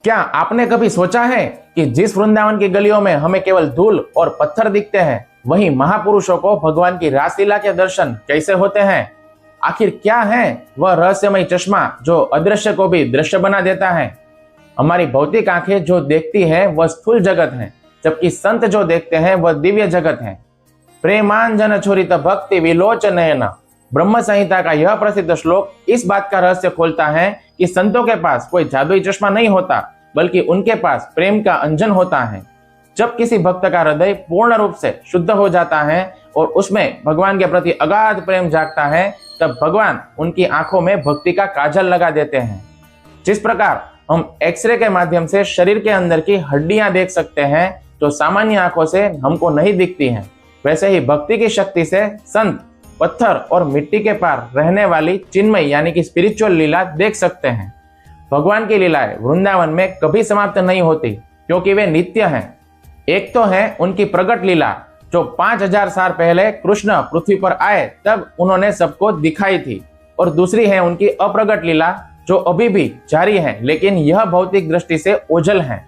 क्या आपने कभी सोचा है कि जिस वृंदावन की गलियों में हमें केवल धूल और पत्थर दिखते हैं, वहीं महापुरुषों को भगवान की रासलीला के दर्शन कैसे होते हैं? आखिर क्या है वह रहस्यमय चश्मा जो अदृश्य को भी दृश्य बना देता है? हमारी भौतिक आंखें जो देखती है वह स्थूल जगत है, जबकि संत जो देखते हैं वह दिव्य जगत है। प्रेमांजन छोरित भक्ति विलोचनयन, ब्रह्म संहिता का यह प्रसिद्ध श्लोक इस बात का रहस्य खोलता है कि संतों के पास कोई जादुई चश्मा नहीं होता, बल्कि उनके पास प्रेम का अंजन होता है। जब किसी भक्त का हृदय पूर्ण रूप से शुद्ध हो जाता है और उसमें भगवान के प्रति अगाध प्रेम जागता है, तब भगवान उनकी आंखों में भक्ति का काजल लगा देते हैं। जिस प्रकार हम एक्सरे के माध्यम से शरीर के अंदर की हड्डियां देख सकते हैं जो सामान्य आंखों से हमको नहीं दिखती हैं, वैसे ही भक्ति की शक्ति से संत पत्थर और मिट्टी के पार रहने वाली चिन्मय यानी कि स्पिरिचुअल लीला देख सकते हैं। भगवान की लीलाएं वृंदावन में कभी समाप्त नहीं होती, क्योंकि वे नित्य हैं। एक तो है उनकी प्रकट लीला जो 5000 साल पहले कृष्ण पृथ्वी पर आए तब उन्होंने सबको दिखाई थी, और दूसरी है उनकी अप्रगट लीला जो अभी भी जारी है, लेकिन यह भौतिक दृष्टि से ओझल है।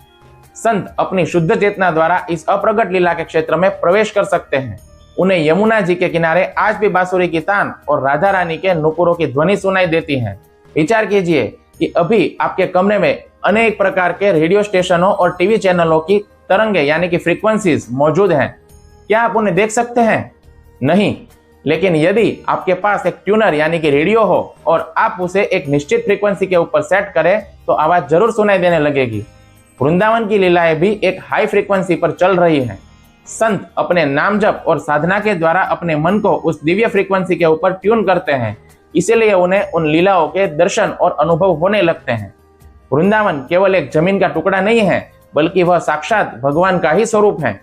संत अपनी शुद्ध चेतना द्वारा इस अप्रगट लीला के क्षेत्र में प्रवेश कर सकते हैं। उन्हें यमुना जी के किनारे आज भी बांसुरी की तान और राधा रानी के नुपुरों की ध्वनि सुनाई देती है। विचार कीजिए कि अभी आपके कमरे में अनेक प्रकार के रेडियो स्टेशनों और टीवी चैनलों की तरंगे यानी कि फ्रीक्वेंसीज मौजूद हैं। क्या आप उन्हें देख सकते हैं? नहीं। लेकिन यदि आपके पास एक ट्यूनर यानी कि रेडियो हो और आप उसे एक निश्चित फ्रीक्वेंसी के ऊपर सेट करें तो आवाज जरूर सुनाई देने लगेगी। वृंदावन की लीलाएं भी एक हाई फ्रीक्वेंसी पर चल रही है। संत अपने नाम जप और साधना के द्वारा अपने मन को उस दिव्य फ्रीक्वेंसी के ऊपर ट्यून करते हैं, इसीलिए उन्हें उन लीलाओं के दर्शन और अनुभव होने लगते हैं। वृंदावन केवल एक जमीन का टुकड़ा नहीं है, बल्कि वह साक्षात भगवान का ही स्वरूप है।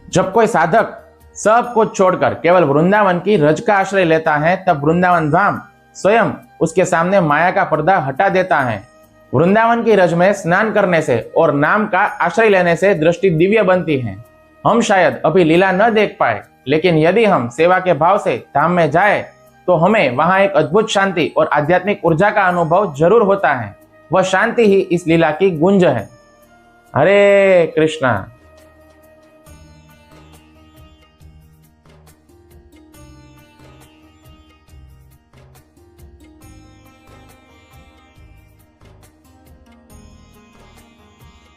जब कोई साधक सब कुछ छोड़कर केवल वृंदावन की रज का आश्रय लेता है, तब वृंदावन धाम स्वयं उसके सामने माया का पर्दा हटा देता है। वृंदावन की रज में स्नान करने से और नाम का आश्रय लेने से दृष्टि दिव्य बनती है। हम शायद अभी लीला न देख पाए, लेकिन यदि हम सेवा के भाव से धाम में जाए तो हमें वहां एक अद्भुत शांति और आध्यात्मिक ऊर्जा का अनुभव जरूर होता है। वह शांति ही इस लीला की गुंज है। हरे कृष्णा।